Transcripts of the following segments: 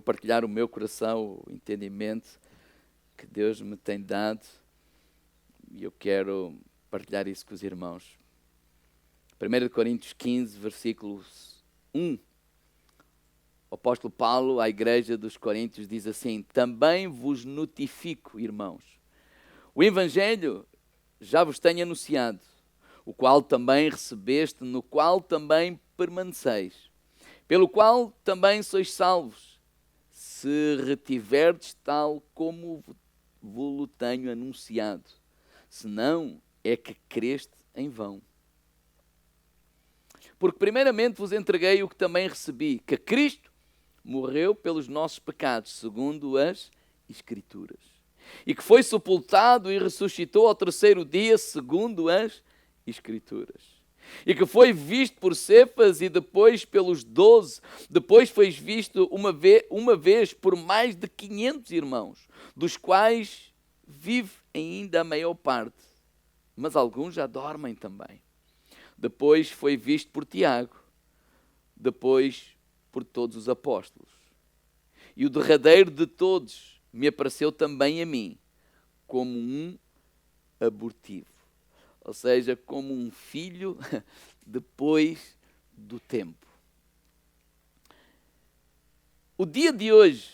partilhar o meu coração, o entendimento que Deus me tem dado, e eu quero partilhar isso com os irmãos. 1 Coríntios 15, versículo 1. O apóstolo Paulo, à igreja dos Coríntios, diz assim: também vos notifico, irmãos, o evangelho já vos tenho anunciado, o qual também recebeste, no qual também permaneceis, pelo qual também sois salvos, se retiverdes tal como vos tenho anunciado, senão é que creste em vão. Porque primeiramente vos entreguei o que também recebi, que Cristo morreu pelos nossos pecados, segundo as Escrituras, e que foi sepultado e ressuscitou ao terceiro dia, segundo as Escrituras, e que foi visto por Cefas e depois pelos 12, depois foi visto uma vez por mais de 500 irmãos, dos quais vive ainda a maior parte, mas alguns já dormem também. Depois foi visto por Tiago, depois por todos os apóstolos. E o derradeiro de todos me apareceu também a mim, como um abortivo. Ou seja, como um filho depois do tempo. O dia de hoje,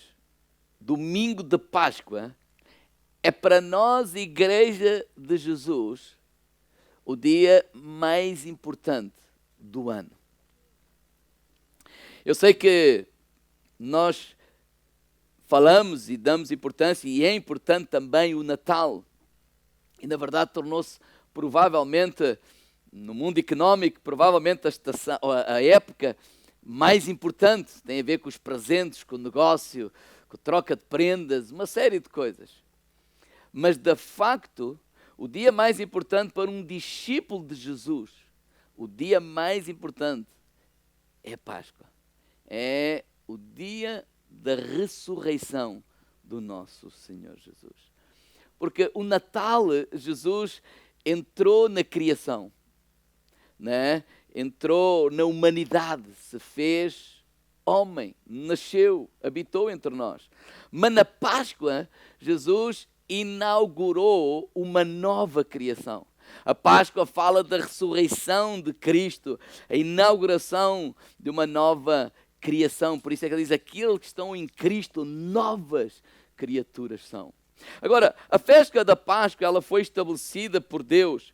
domingo de Páscoa, é para nós, Igreja de Jesus, o dia mais importante do ano. Eu sei que nós falamos e damos importância, e é importante também o Natal. E na verdade tornou-se provavelmente, no mundo económico, provavelmente a época mais importante. Tem a ver com os presentes, com o negócio, com a troca de prendas, uma série de coisas. Mas de facto, o dia mais importante para um discípulo de Jesus, o dia mais importante é a Páscoa. É o dia da ressurreição do nosso Senhor Jesus. Porque o Natal, Jesus entrou na criação, né? Entrou na humanidade, se fez homem, nasceu, habitou entre nós. Mas na Páscoa, Jesus inaugurou uma nova criação. A Páscoa fala da ressurreição de Cristo, a inauguração de uma nova criação. Por isso é que ele diz: aqueles que estão em Cristo, novas criaturas são. Agora, a festa da Páscoa, ela foi estabelecida por Deus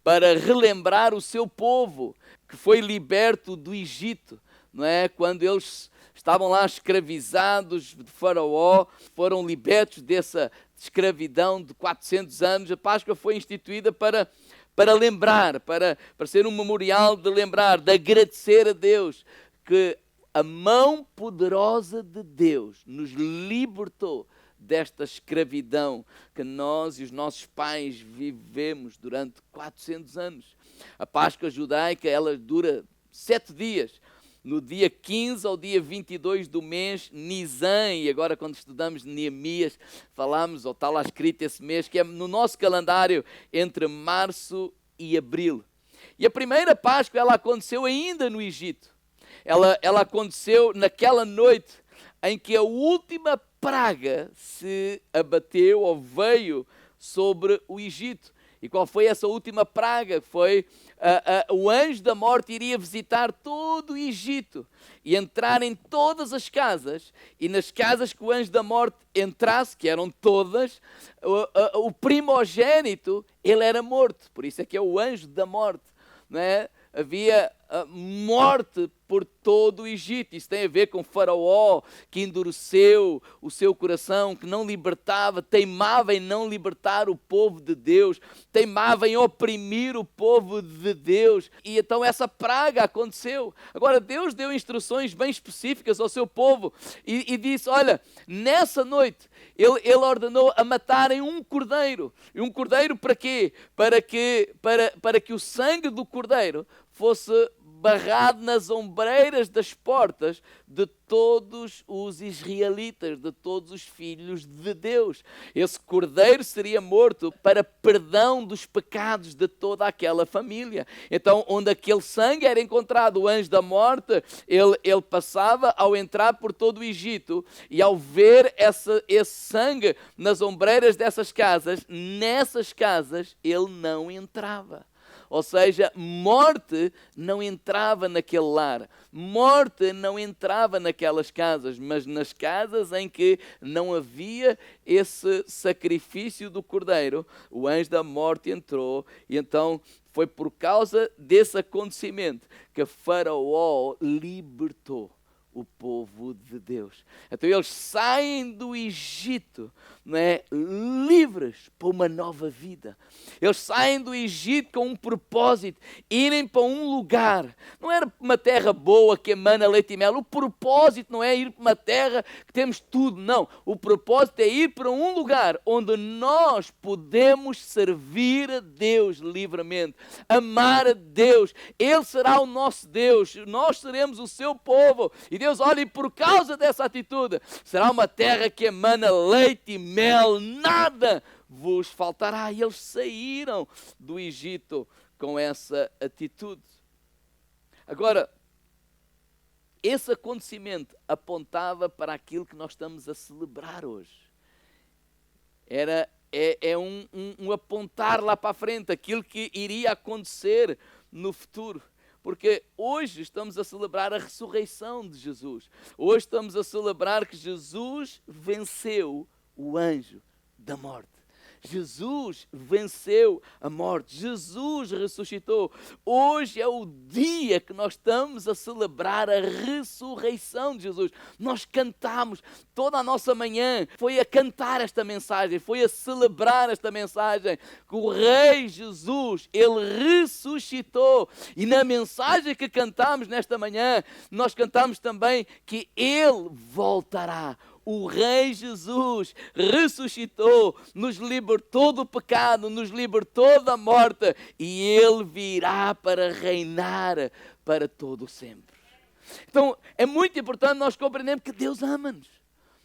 para relembrar o seu povo que foi liberto do Egito, não é? Quando eles estavam lá escravizados de Faraó, foram libertos dessa escravidão de 400 anos. A Páscoa foi instituída para lembrar, para ser um memorial de lembrar, de agradecer a Deus que a mão poderosa de Deus nos libertou desta escravidão que nós e os nossos pais vivemos durante 400 anos. A Páscoa judaica, ela dura 7 dias. No dia 15 ao dia 22 do mês, Nisan, e agora quando estudamos Neemias, falamos, ou está lá escrito esse mês, que é no nosso calendário entre março e abril. E a primeira Páscoa, ela aconteceu ainda no Egito. Ela aconteceu naquela noite em que a última praga se abateu ou veio sobre o Egito. E qual foi essa última praga? Foi o anjo da morte iria visitar todo o Egito e entrar em todas as casas, e nas casas que o anjo da morte entrasse, que eram todas, o primogênito, ele era morto. Por isso é que é o anjo da morte, não é? Havia morte por todo o Egito. Isso tem a ver com Faraó, que endureceu o seu coração, que não libertava, teimava em não libertar o povo de Deus, teimava em oprimir o povo de Deus. E então essa praga aconteceu. Agora Deus deu instruções bem específicas ao seu povo e disse: olha, nessa noite ele ordenou a matarem um cordeiro. E um cordeiro para quê? Para que o sangue do cordeiro fosse barrado nas ombreiras das portas de todos os israelitas, de todos os filhos de Deus. Esse cordeiro seria morto para perdão dos pecados de toda aquela família. Então, onde aquele sangue era encontrado, o anjo da morte, ele passava ao entrar por todo o Egito, e ao ver esse sangue nas ombreiras dessas casas, nessas casas ele não entrava. Ou seja, morte não entrava naquele lar, morte não entrava naquelas casas, mas nas casas em que não havia esse sacrifício do cordeiro, o anjo da morte entrou. E então foi por causa desse acontecimento que Faraó libertou o povo de Deus. Então eles saem do Egito, não é, livres para uma nova vida. Eles saem do Egito com um propósito, irem para um lugar. Não era uma terra boa que emana leite e mel. O propósito não é ir para uma terra que temos tudo, não. O propósito é ir para um lugar onde nós podemos servir a Deus livremente, amar a Deus. Ele será o nosso Deus, nós seremos o seu povo. E Deus, olha, e por causa dessa atitude, será uma terra que emana leite e mel, nada vos faltará. E eles saíram do Egito com essa atitude. Agora, esse acontecimento apontava para aquilo que nós estamos a celebrar hoje. É um apontar lá para a frente, aquilo que iria acontecer no futuro. Porque hoje estamos a celebrar a ressurreição de Jesus. Hoje estamos a celebrar que Jesus venceu o anjo da morte. Jesus venceu a morte. Jesus ressuscitou. Hoje é o dia que nós estamos a celebrar a ressurreição de Jesus. Nós cantamos toda a nossa manhã. Foi a cantar esta mensagem. Foi a celebrar esta mensagem. Que o Rei Jesus, Ele ressuscitou. E na mensagem que cantamos nesta manhã, nós cantamos também que Ele voltará. O Rei Jesus ressuscitou, nos libertou do pecado, nos libertou da morte, e Ele virá para reinar para todo o sempre. Então, é muito importante nós compreendermos que Deus ama-nos.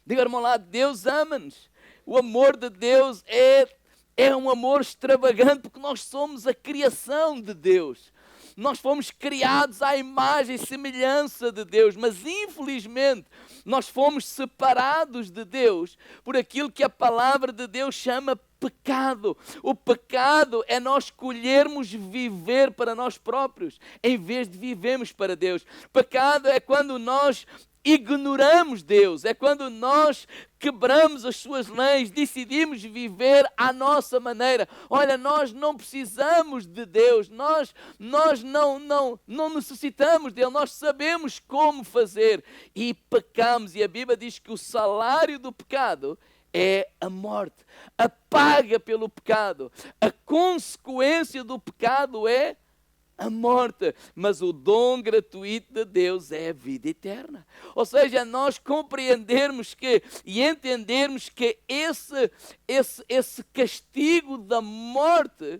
Diga, irmão lá, Deus ama-nos. O amor de Deus é um amor extravagante, porque nós somos a criação de Deus. Nós fomos criados à imagem e semelhança de Deus, mas infelizmente nós fomos separados de Deus por aquilo que a palavra de Deus chama pecado. O pecado é nós escolhermos viver para nós próprios, em vez de vivermos para Deus. Pecado é quando nós ignoramos Deus, é quando nós quebramos as suas leis, decidimos viver à nossa maneira. Olha, nós não precisamos de Deus, nós não necessitamos dele, nós sabemos como fazer e pecamos. E a Bíblia diz que o salário do pecado é a morte, a paga pelo pecado, a consequência do pecado é a morte, mas o dom gratuito de Deus é a vida eterna. Ou seja, nós compreendermos que e entendermos que esse castigo da morte,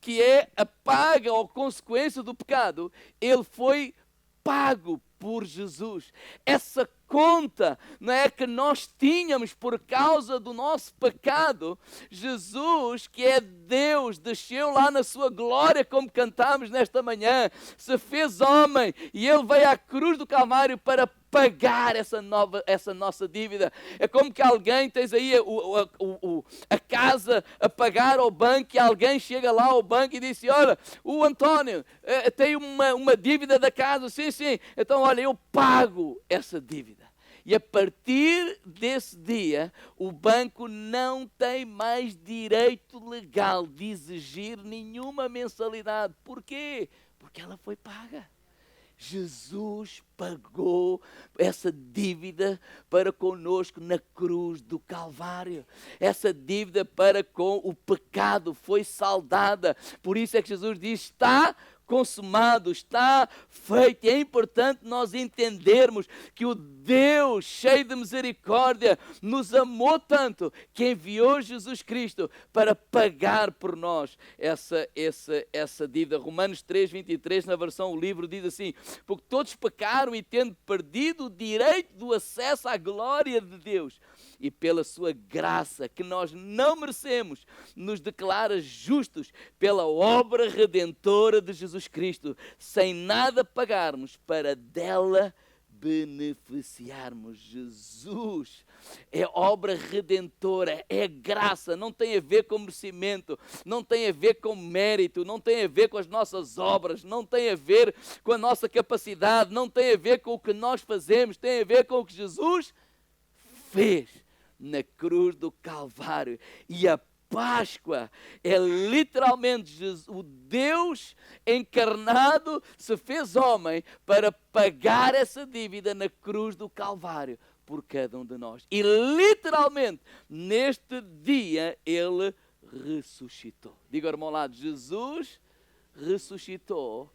que é a paga ou consequência do pecado, ele foi pago por Jesus. Essa conta, não é, que nós tínhamos por causa do nosso pecado, Jesus, que é Deus, desceu lá na sua glória, como cantamos nesta manhã, se fez homem e Ele veio à cruz do Calvário para pagar essa nossa dívida. É como que alguém, tens aí a casa a pagar ao banco, e alguém chega lá ao banco e diz: olha, o António tem uma dívida da casa. Sim, então olha, eu pago essa dívida. E a partir desse dia, o banco não tem mais direito legal de exigir nenhuma mensalidade. Porquê? Porque ela foi paga. Jesus pagou essa dívida para conosco na cruz do Calvário. Essa dívida para com o pecado foi saldada. Por isso é que Jesus diz: está consumado, está feito. E é importante nós entendermos que o Deus cheio de misericórdia nos amou tanto que enviou Jesus Cristo para pagar por nós essa dívida. Romanos 3:23, na versão o livro, diz assim: porque todos pecaram e tendo perdido o direito do acesso à glória de Deus, e pela sua graça, que nós não merecemos, nos declara justos pela obra redentora de Jesus Cristo, sem nada pagarmos para dela beneficiarmos. Jesus é obra redentora, é graça, não tem a ver com merecimento, não tem a ver com mérito, não tem a ver com as nossas obras, não tem a ver com a nossa capacidade, não tem a ver com o que nós fazemos, tem a ver com o que Jesus fez na cruz do Calvário. E a Páscoa é literalmente Jesus, o Deus encarnado se fez homem para pagar essa dívida na cruz do Calvário por cada um de nós. E literalmente neste dia ele ressuscitou. Diga ao irmão ao lado: Jesus ressuscitou.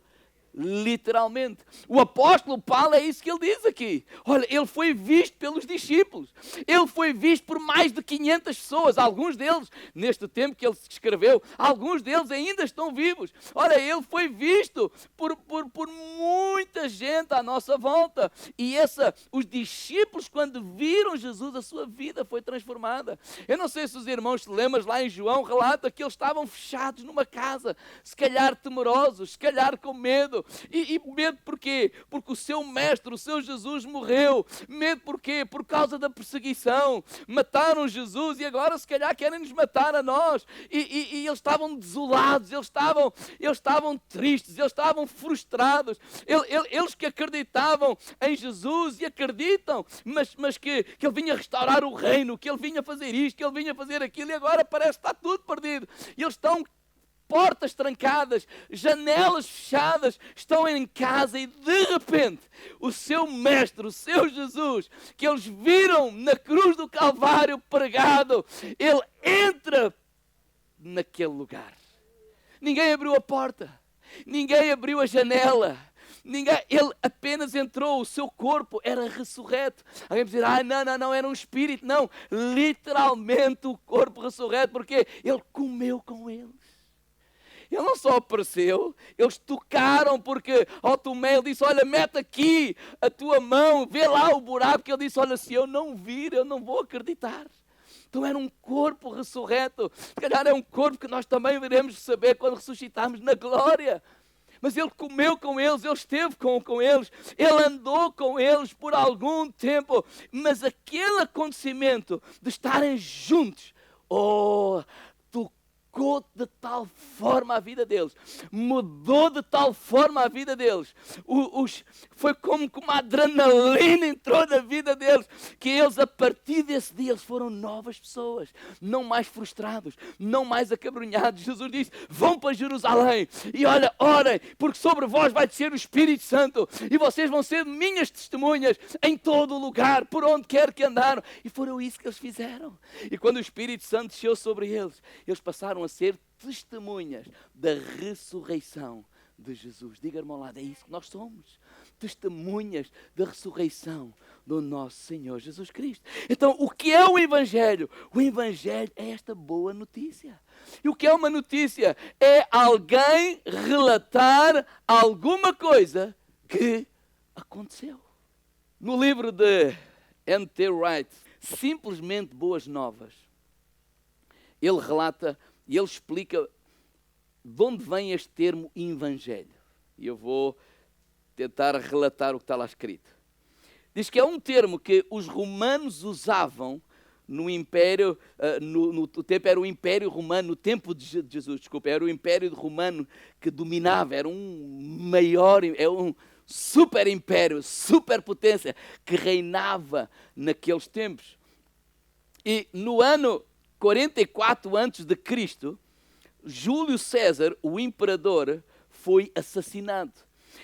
Literalmente. O apóstolo Paulo, é isso que ele diz aqui. Olha, ele foi visto pelos discípulos. Ele foi visto por mais de 500 pessoas. Alguns deles, neste tempo que ele escreveu, alguns deles ainda estão vivos. Olha, ele foi visto por muita gente à nossa volta. E os discípulos, quando viram Jesus, a sua vida foi transformada. Eu não sei se os irmãos se lembram, lá em João relata que eles estavam fechados numa casa, se calhar temerosos, se calhar com medo. E medo porquê? Porque o seu mestre, o seu Jesus morreu. Medo porquê? Por causa da perseguição. Mataram Jesus e agora se calhar querem nos matar a nós. E eles estavam desolados, eles estavam tristes, eles estavam frustrados. Eles que acreditavam em Jesus e acreditam, mas que ele vinha restaurar o reino, que ele vinha fazer isto, que ele vinha fazer aquilo, e agora parece que está tudo perdido. E eles estão portas trancadas, janelas fechadas, estão em casa e de repente o seu mestre, o seu Jesus, que eles viram na cruz do Calvário pregado, ele entra naquele lugar. Ninguém abriu a porta, ninguém abriu a janela. Ele apenas entrou, o seu corpo era ressurreto. Alguém vai dizer, não, era um espírito. Não, literalmente o corpo ressurreto, porque ele comeu com eles. Ele não só apareceu, eles tocaram, porque ao Tomé ele disse: olha, mete aqui a tua mão, vê lá o buraco. Que ele disse: olha, se eu não vir, eu não vou acreditar. Então era um corpo ressurreto. Se calhar é um corpo que nós também iremos saber quando ressuscitarmos na glória. Mas ele comeu com eles, ele esteve com eles, ele andou com eles por algum tempo. Mas aquele acontecimento de estarem juntos, tocou de tal forma a vida deles, mudou de tal forma a vida deles, foi como que uma adrenalina entrou na vida deles, que eles, a partir desse dia, eles foram novas pessoas, não mais frustrados, não mais acabrunhados. Jesus disse: vão para Jerusalém e olha, orem, porque sobre vós vai descer o Espírito Santo e vocês vão ser minhas testemunhas em todo o lugar, por onde quer que andaram. E foram isso que eles fizeram. E quando o Espírito Santo desceu sobre eles, eles passaram a ser testemunhas da ressurreição de Jesus. Diga, irmão, lá, é isso que nós somos. Testemunhas da ressurreição do nosso Senhor Jesus Cristo. Então, o que é o Evangelho? O Evangelho é esta boa notícia. E o que é uma notícia? É alguém relatar alguma coisa que aconteceu. No livro de N.T. Wright, Simplesmente Boas Novas, ele relata e ele explica de onde vem este termo Evangelho. E eu vou tentar relatar o que está lá escrito. Diz que é um termo que os romanos usavam no Império, no tempo era o Império Romano, no tempo de Jesus, desculpa, era o Império Romano que dominava, era um maior, é um super império, superpotência que reinava naqueles tempos. E no ano 44 a.C., Júlio César, o imperador, foi assassinado.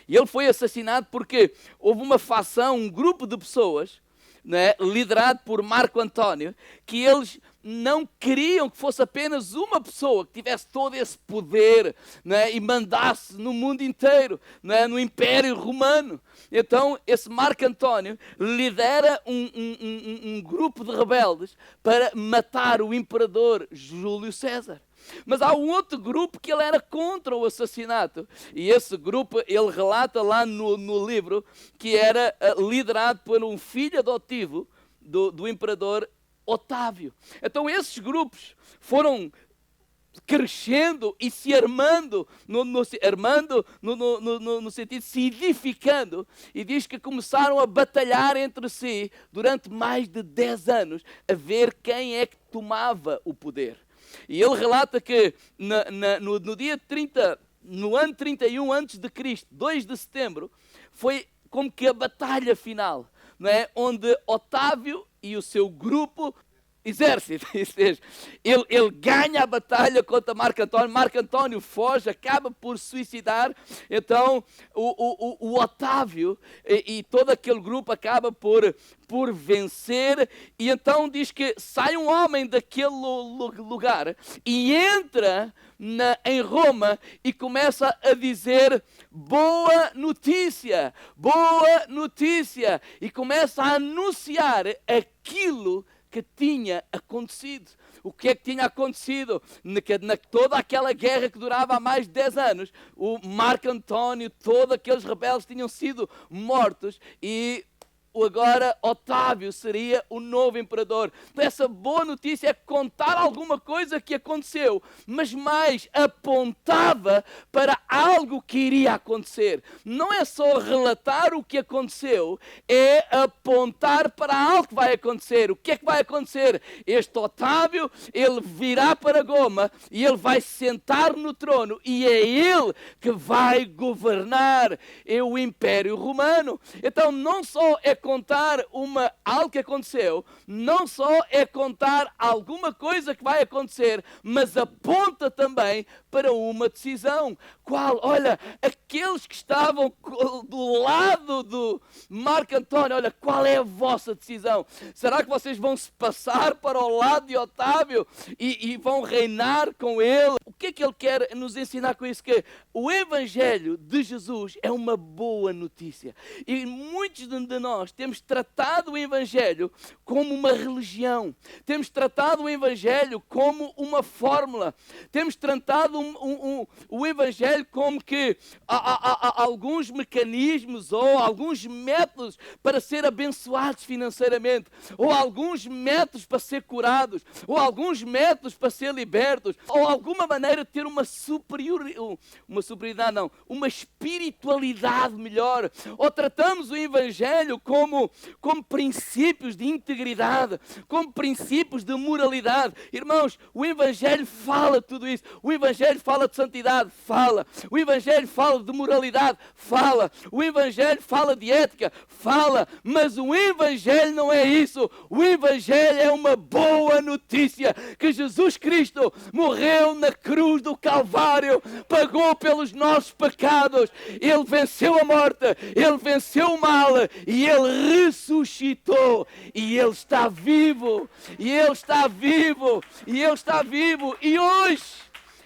E ele foi assassinado porque houve uma facção, um grupo de pessoas, né, liderado por Marco Antônio, que eles não queriam que fosse apenas uma pessoa que tivesse todo esse poder, não é? E mandasse no mundo inteiro, não é? No Império Romano. Então, esse Marco António lidera um grupo de rebeldes para matar o imperador Júlio César. Mas há um outro grupo que ele era contra o assassinato. E esse grupo, ele relata lá no livro, que era liderado por um filho adotivo do imperador Otávio. Então esses grupos foram crescendo e se armando, no sentido de se edificando, e diz que começaram a batalhar entre si durante mais de 10 anos, a ver quem é que tomava o poder. E ele relata que no dia 30, no ano 31 a.C., 2 de setembro, foi como que a batalha final, não é? Onde Otávio e o seu grupo, exército, ele ganha a batalha contra Marco António. Marco António foge, acaba por suicidar. Então o Otávio e todo aquele grupo acaba por vencer. E então diz que sai um homem daquele lugar e entra em Roma e começa a dizer boa notícia, e começa a anunciar aquilo que tinha acontecido. O que é que tinha acontecido? Toda aquela guerra que durava há mais de 10 anos, o Marco António, todos aqueles rebeldes tinham sido mortos e agora Otávio seria o novo imperador. Então, essa boa notícia é contar alguma coisa que aconteceu, mas mais apontava para algo que iria acontecer. Não é só relatar o que aconteceu, é apontar para algo que vai acontecer. O que é que vai acontecer? Este Otávio, ele virá para Goma e ele vai sentar no trono e é ele que vai governar o Império Romano. Então, não só é contar algo que aconteceu, não só é contar alguma coisa que vai acontecer, mas aponta também para uma decisão. Qual? Olha, aqueles que estavam do lado do Marco António, olha, qual é a vossa decisão? Será que vocês vão se passar para o lado de Otávio e vão reinar com ele? O que é que ele quer nos ensinar com isso? Que o Evangelho de Jesus é uma boa notícia. E muitos de nós temos tratado o Evangelho como uma religião. Temos tratado o Evangelho como uma fórmula. Temos tratado o Evangelho como que há alguns mecanismos ou alguns métodos para ser abençoados financeiramente, ou alguns métodos para ser curados, ou alguns métodos para ser libertos, ou alguma maneira de ter uma espiritualidade melhor. Ou tratamos o Evangelho como princípios de integridade, como princípios de moralidade. Irmãos, o Evangelho fala tudo isso. O Evangelho fala de santidade, fala. O Evangelho fala de moralidade, fala. O Evangelho fala de ética, fala. Mas o Evangelho não é isso. O Evangelho é uma boa notícia que Jesus Cristo morreu na cruz do Calvário, pagou pelos nossos pecados. Ele venceu a morte, ele venceu o mal e ele ressuscitou. E ele está vivo. E ele está vivo. E ele está vivo. E hoje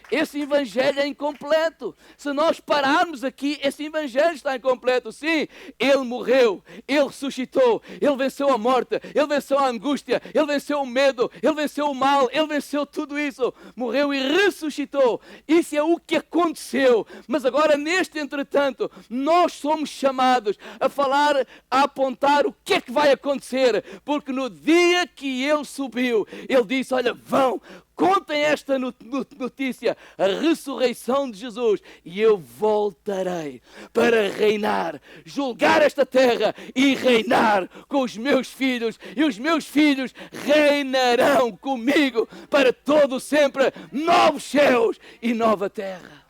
esse Evangelho é incompleto. Se nós pararmos aqui, esse Evangelho está incompleto. Sim, ele morreu, ele ressuscitou, ele venceu a morte, ele venceu a angústia, ele venceu o medo, ele venceu o mal, ele venceu tudo isso. Morreu e ressuscitou. Isso é o que aconteceu. Mas agora, neste entretanto, nós somos chamados a falar, a apontar o que é que vai acontecer. Porque no dia que ele subiu, ele disse, olha, vão, contem esta notícia, a ressurreição de Jesus, e eu voltarei para reinar, julgar esta terra e reinar com os meus filhos, e os meus filhos reinarão comigo para todo sempre, novos céus e nova terra.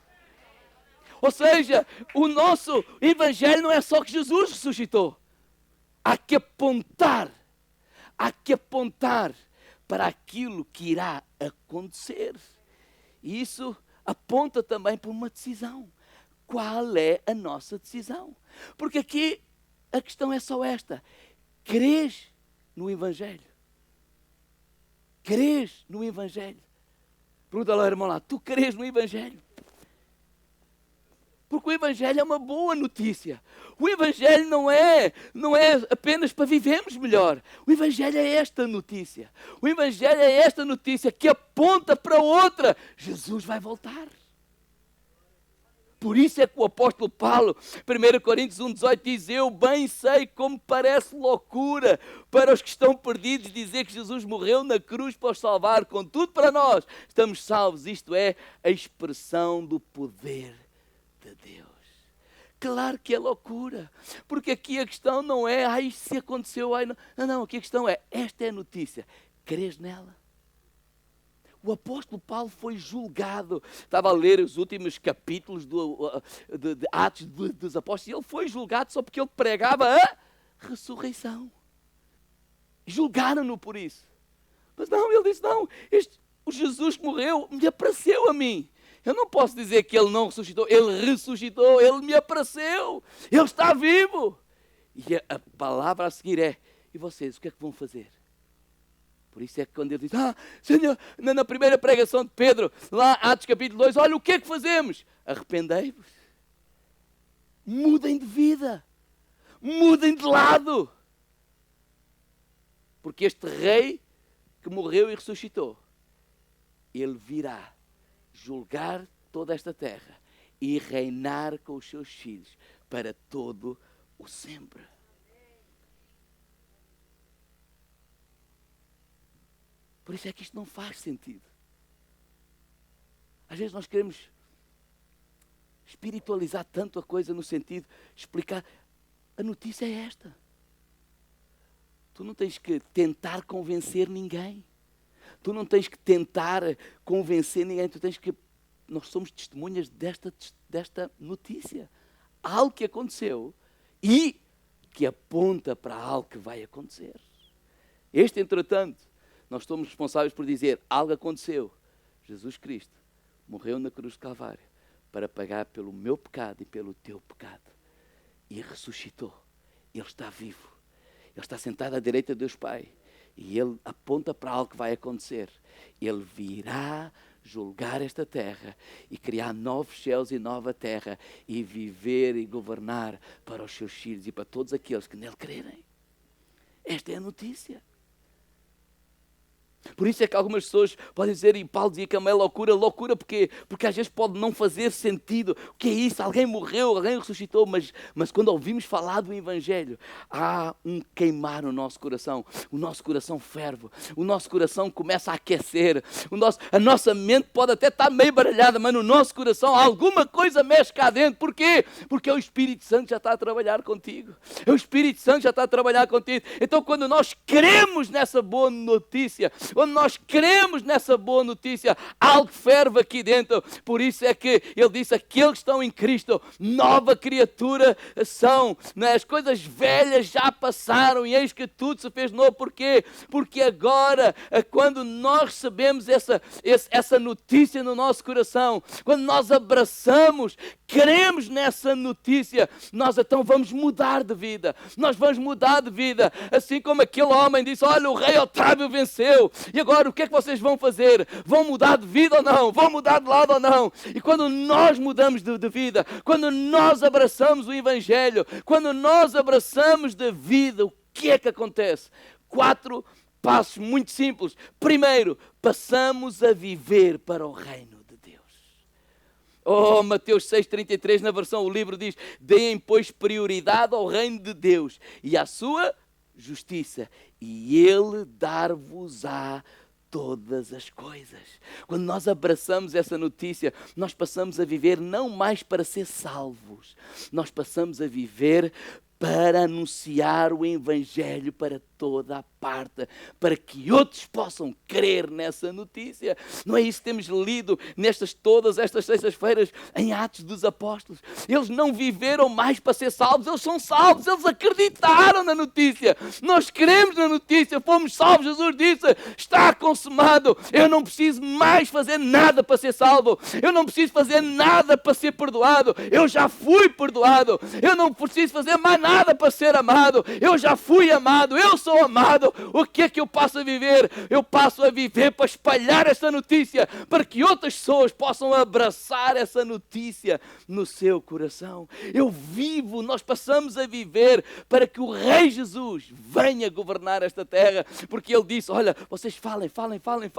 Ou seja, o nosso Evangelho não é só que Jesus ressuscitou. Há que apontar para aquilo que irá acontecer. E isso aponta também para uma decisão. Qual é a nossa decisão? Porque aqui a questão é só esta. Crês no Evangelho? crês no Evangelho? Pergunta lá, irmão lá, tu crês no Evangelho? Porque o Evangelho é uma boa notícia. O Evangelho não é apenas para vivermos melhor. O Evangelho é esta notícia. O Evangelho é esta notícia que aponta para outra. Jesus vai voltar. Por isso é que o apóstolo Paulo, 1 Coríntios 1,18 diz: eu bem sei como parece loucura para os que estão perdidos dizer que Jesus morreu na cruz para os salvar. Contudo, para nós estamos salvos. Isto é a expressão do poder de Deus. Claro que é loucura, porque aqui a questão não é, isto se aconteceu, não, aqui a questão é, esta é a notícia, crês nela? O apóstolo Paulo foi julgado, estava a ler os últimos capítulos de Atos dos Apóstolos, e ele foi julgado só porque ele pregava a ressurreição. Julgaram-no por isso. Mas não, ele disse, não, o Jesus que morreu me apareceu a mim. Eu não posso dizer que ele não ressuscitou. Ele ressuscitou, ele me apareceu. Ele está vivo. E a palavra a seguir é, e vocês, o que é que vão fazer? Por isso é que quando ele diz, Senhor, na primeira pregação de Pedro, lá Atos capítulo 2, olha, o que é que fazemos? Arrependei-vos. Mudem de vida. Mudem de lado. Porque este rei que morreu e ressuscitou, ele virá julgar toda esta terra e reinar com os seus filhos para todo o sempre. Por isso é que isto não faz sentido. Às vezes nós queremos espiritualizar tanto a coisa no sentido de explicar. A notícia é esta. Tu não tens que tentar convencer ninguém. Tu não tens que tentar convencer ninguém. Tu tens que... Nós somos testemunhas desta notícia. Algo que aconteceu e que aponta para algo que vai acontecer. Entretanto, nós somos responsáveis por dizer, algo aconteceu. Jesus Cristo morreu na cruz de Calvário para pagar pelo meu pecado e pelo teu pecado. E ressuscitou. Ele está vivo. Ele está sentado à direita de Deus Pai. E ele aponta para algo que vai acontecer. Ele virá julgar esta terra e criar novos céus e nova terra e viver e governar para os seus filhos e para todos aqueles que nele crerem. Esta é a notícia. Por isso é que algumas pessoas podem dizer, e Paulo dizia que é uma loucura porque às vezes pode não fazer sentido. O que é isso? Alguém morreu, alguém ressuscitou, mas quando ouvimos falar do Evangelho, há um queimar no nosso coração. O nosso coração ferve, o nosso coração começa a aquecer, a nossa mente pode até estar meio baralhada, mas no nosso coração alguma coisa mexe cá dentro. Porquê? Porque o Espírito Santo já está a trabalhar contigo. O Espírito Santo já está a trabalhar contigo. Então quando nós cremos nessa boa notícia, quando nós cremos nessa boa notícia, algo ferve aqui dentro. Por isso é que ele disse, aqueles que estão em Cristo, nova criatura são. As coisas velhas já passaram e eis que tudo se fez novo. Porquê? Porque agora, quando nós recebemos essa notícia no nosso coração, quando nós abraçamos, cremos nessa notícia, nós então vamos mudar de vida. Nós vamos mudar de vida. Assim como aquele homem disse, olha, o rei Otávio venceu. E agora o que é que vocês vão fazer? Vão mudar de vida ou não? Vão mudar de lado ou não? E quando nós mudamos de vida, quando nós abraçamos o Evangelho, quando nós abraçamos de vida, o que é que acontece? 4 passos muito simples. Primeiro, passamos a viver para o reino de Deus. Oh, Mateus 6,33 na versão, o livro diz, deem pois prioridade ao reino de Deus e à sua justiça, e Ele dar-vos-á todas as coisas. Quando nós abraçamos essa notícia, nós passamos a viver não mais para ser salvos, nós passamos a viver para anunciar o Evangelho para toda a parte, para que outros possam crer nessa notícia. Não é isso que temos lido todas estas sextas-feiras em Atos dos Apóstolos? Eles não viveram mais para ser salvos, eles são salvos, eles acreditaram na notícia. Nós cremos na notícia, fomos salvos. Jesus disse, está consumado. Eu não preciso mais fazer nada para ser salvo, eu não preciso fazer nada para ser perdoado, eu já fui perdoado, eu não preciso fazer mais nada para ser amado, eu já fui amado, eu sou amado, o que é que eu passo a viver? Eu passo a viver para espalhar essa notícia, para que outras pessoas possam abraçar essa notícia no seu coração. Eu vivo, nós passamos a viver para que o Rei Jesus venha governar esta terra, porque Ele disse, olha, vocês falem, espalhem,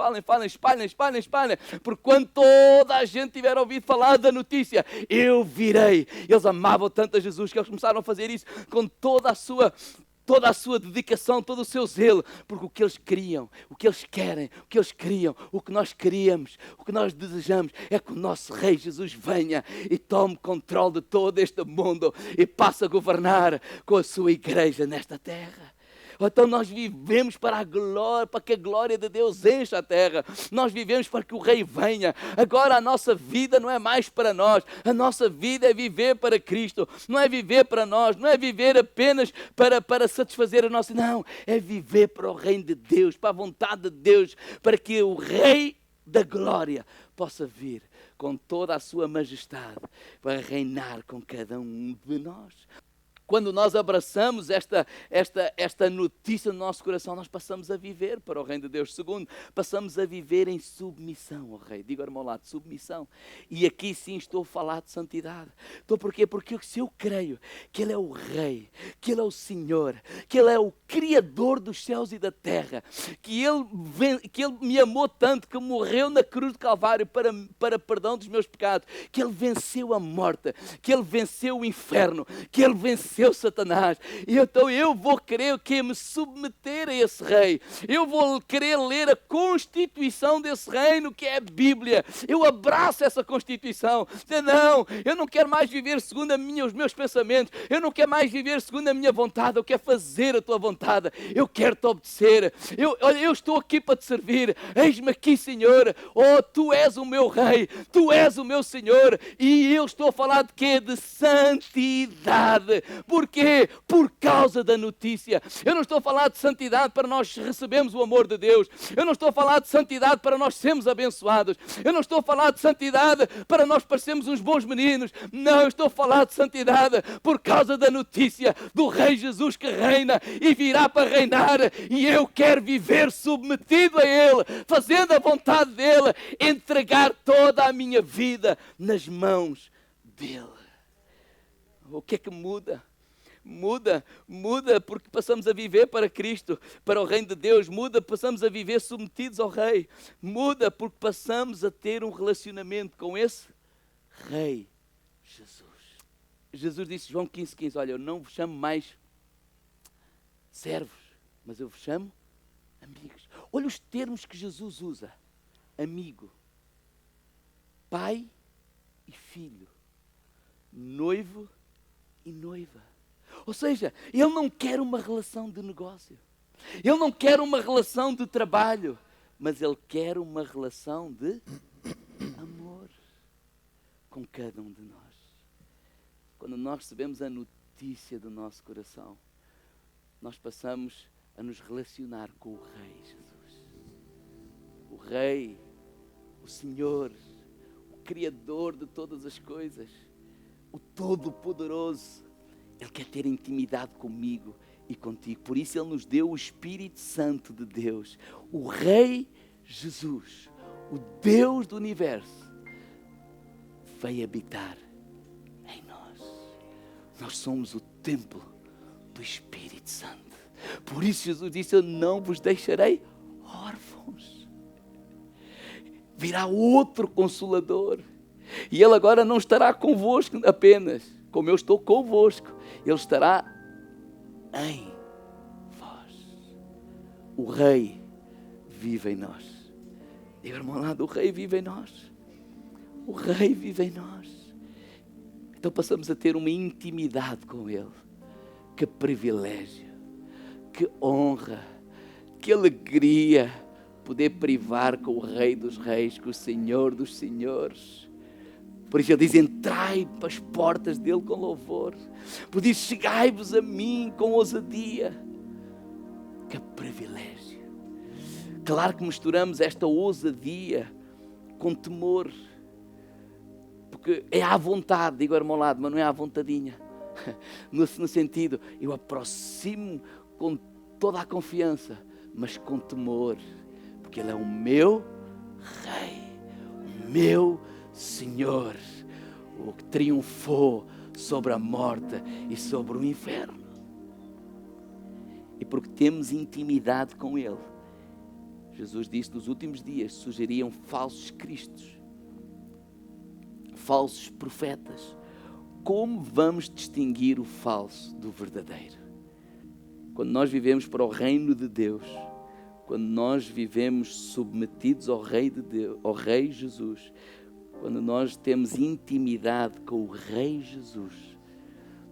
porque quando toda a gente tiver ouvido falar da notícia, eu virei. Eles amavam tanto a Jesus que eles começaram a fazer isso com toda a sua dedicação, todo o seu zelo, porque o que eles queriam, o que eles querem, o que eles queriam, o que nós queríamos, o que nós desejamos é que o nosso Rei Jesus venha e tome controle de todo este mundo e passe a governar com a sua igreja nesta terra. Então nós vivemos para a glória, para que a glória de Deus encha a terra. Nós vivemos para que o Rei venha. Agora a nossa vida não é mais para nós. A nossa vida é viver para Cristo. Não é viver para nós. Não é viver apenas para satisfazer a nossa... Não, é viver para o reino de Deus, para a vontade de Deus, para que o Rei da glória possa vir com toda a sua majestade para reinar com cada um de nós. Quando nós abraçamos esta notícia no nosso coração, nós passamos a viver para o reino de Deus. Segundo, passamos a viver em submissão ao Rei. Digo ao irmão lado, submissão. E aqui sim estou a falar de santidade. Então porquê? Porque se eu creio que Ele é o Rei, que Ele é o Senhor, que Ele é o Criador dos céus e da terra, que Ele me amou tanto que morreu na cruz de Calvário para perdão dos meus pecados, que Ele venceu a morte, que Ele venceu o inferno, que Ele venceu Satanás, e então eu vou querer me submeter a esse Rei. Eu vou querer ler a Constituição desse reino, que é a Bíblia. Eu abraço essa Constituição. Não, eu não quero mais viver segundo os meus pensamentos. Eu não quero mais viver segundo a minha vontade. Eu quero fazer a tua vontade. Eu quero te obedecer. Eu estou aqui para te servir. Eis-me aqui, Senhor. Oh, tu és o meu Rei. Tu és o meu Senhor. E eu estou a falar de quê? De santidade. Porquê? Por causa da notícia. Eu não estou a falar de santidade para nós recebermos o amor de Deus. Eu não estou a falar de santidade para nós sermos abençoados. Eu não estou a falar de santidade para nós parecermos uns bons meninos. Não, eu estou a falar de santidade por causa da notícia do Rei Jesus que reina e virá para reinar. E eu quero viver submetido a Ele, fazendo a vontade dEle, entregar toda a minha vida nas mãos dEle. O que é que muda? Muda porque passamos a viver para Cristo, para o reino de Deus. Muda, passamos a viver submetidos ao Rei. Muda porque passamos a ter um relacionamento com esse Rei Jesus. Jesus disse, João 15:15, olha, eu não vos chamo mais servos, mas eu vos chamo amigos. Olha os termos que Jesus usa. Amigo, pai e filho, noivo e noiva. Ou seja, Ele não quer uma relação de negócio. Ele não quer uma relação de trabalho. Mas Ele quer uma relação de amor com cada um de nós. Quando nós recebemos a notícia do nosso coração, nós passamos a nos relacionar com o Rei Jesus. O Rei, o Senhor, o Criador de todas as coisas, o Todo-Poderoso. Ele quer ter intimidade comigo e contigo. Por isso Ele nos deu o Espírito Santo de Deus. O Rei Jesus, o Deus do Universo, veio habitar em nós. Nós somos o templo do Espírito Santo. Por isso Jesus disse, eu não vos deixarei órfãos. Virá outro Consolador. E Ele agora não estará convosco apenas, como eu estou convosco. Ele estará em vós. O Rei vive em nós. Diga, irmão lado, o Rei vive em nós. O Rei vive em nós. Então passamos a ter uma intimidade com Ele. Que privilégio, que honra, que alegria poder privar com o Rei dos Reis, com o Senhor dos Senhores. Por isso Ele diz, entrai para as portas dEle com louvor. Por isso, chegai-vos a mim com ousadia. Que privilégio. Claro que misturamos esta ousadia com temor. Porque é à vontade, digo ao irmão lado, mas não é à vontadinha. No sentido, eu aproximo com toda a confiança, mas com temor, porque Ele é o meu Rei, o meu Senhor, o que triunfou sobre a morte e sobre o inferno. E porque temos intimidade com Ele, Jesus disse: nos últimos dias surgiriam falsos cristos, falsos profetas. Como vamos distinguir o falso do verdadeiro? Quando nós vivemos para o reino de Deus, quando nós vivemos submetidos ao Rei de Deus, ao Rei Jesus, quando nós temos intimidade com o Rei Jesus,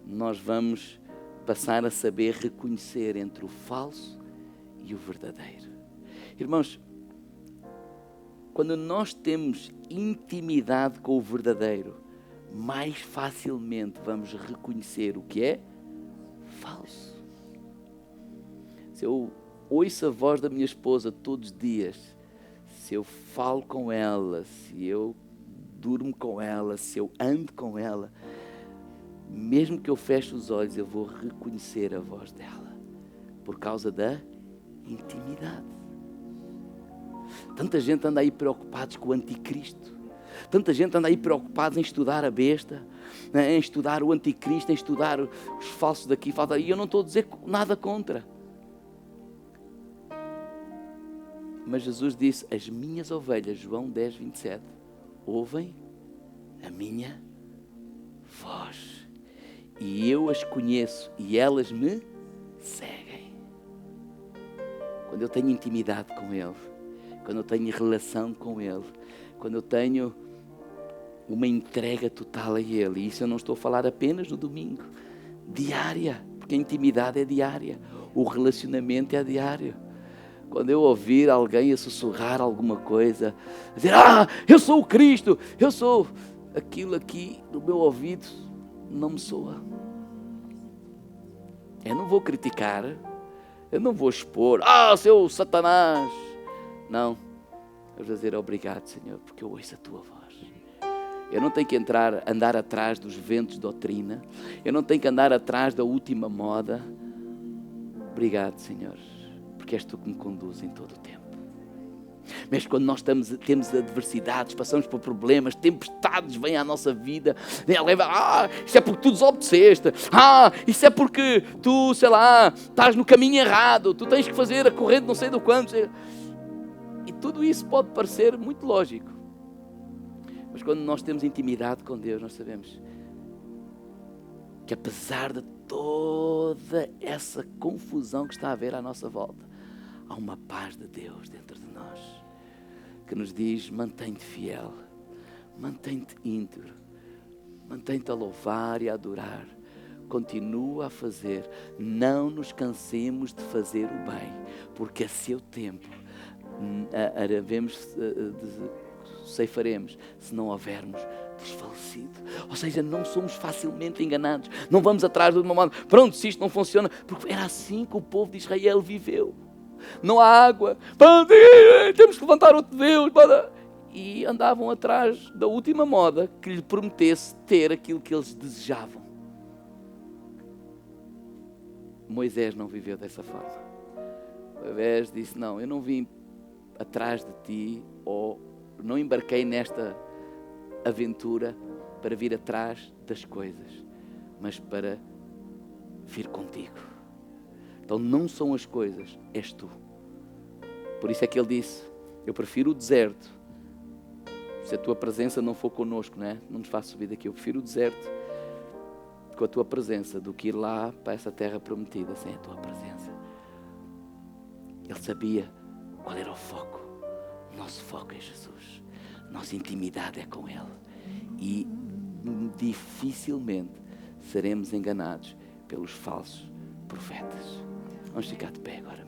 nós vamos passar a saber reconhecer entre o falso e o verdadeiro. Irmãos, quando nós temos intimidade com o verdadeiro, mais facilmente vamos reconhecer o que é falso. Se eu ouço a voz da minha esposa todos os dias, se eu falo com ela, se eu durmo com ela, se eu ando com ela, mesmo que eu feche os olhos, eu vou reconhecer a voz dela, por causa da intimidade. Tanta gente anda aí preocupados com o anticristo. Tanta gente anda aí preocupada em estudar a besta, em estudar o anticristo, em estudar os falsos daqui. E eu não estou a dizer nada contra. Mas Jesus disse: as minhas ovelhas, João 10, 27, ouvem a minha voz. E eu as conheço e elas me seguem. Quando eu tenho intimidade com Ele, quando eu tenho relação com Ele, quando eu tenho uma entrega total a Ele, e isso eu não estou a falar apenas no domingo, diária, porque a intimidade é diária, o relacionamento é diário. Quando eu ouvir alguém a sussurrar alguma coisa, a dizer: eu sou o Cristo, eu sou aquilo, aqui no meu ouvido não me soa. Eu não vou criticar, eu não vou expor: seu Satanás. Não, eu vou dizer: obrigado, Senhor, porque eu ouço a tua voz. Eu não tenho que andar atrás dos ventos de doutrina, eu não tenho que andar atrás da última moda. Obrigado, Senhor, porque és tu que me conduz em todo o tempo. Mesmo quando nós temos adversidades, passamos por problemas, tempestades vêm à nossa vida, isso é porque tu desobedeceste, isso é porque tu, estás no caminho errado, tu tens que fazer a corrente não sei do quanto. E tudo isso pode parecer muito lógico, mas quando nós temos intimidade com Deus, nós sabemos que apesar de toda essa confusão que está a haver à nossa volta, há uma paz de Deus dentro de nós, que nos diz: mantém-te fiel, mantém-te íntegro, mantém-te a louvar e a adorar, continua a fazer, não nos cansemos de fazer o bem, porque a seu tempo ceifaremos se não houvermos desfalecido. Ou seja, não somos facilmente enganados, não vamos atrás de uma moda. Pronto, se isto não funciona, porque era assim que o povo de Israel viveu. Não há água, temos que levantar outro Deus, e andavam atrás da última moda que lhe prometesse ter aquilo que eles desejavam. Moisés não viveu dessa forma. Moisés disse: não, eu não vim atrás de ti, ou não embarquei nesta aventura para vir atrás das coisas, mas para vir contigo. Então não são as coisas, és tu. Por isso é que ele disse: eu prefiro o deserto, se a tua presença não for connosco, não nos faz subir daqui. Eu prefiro o deserto com a tua presença do que ir lá para essa terra prometida sem a tua presença. Ele sabia qual era o foco. Nosso foco é Jesus, nossa intimidade é com Ele, e dificilmente seremos enganados pelos falsos profetas. Vamos ficar de pé agora.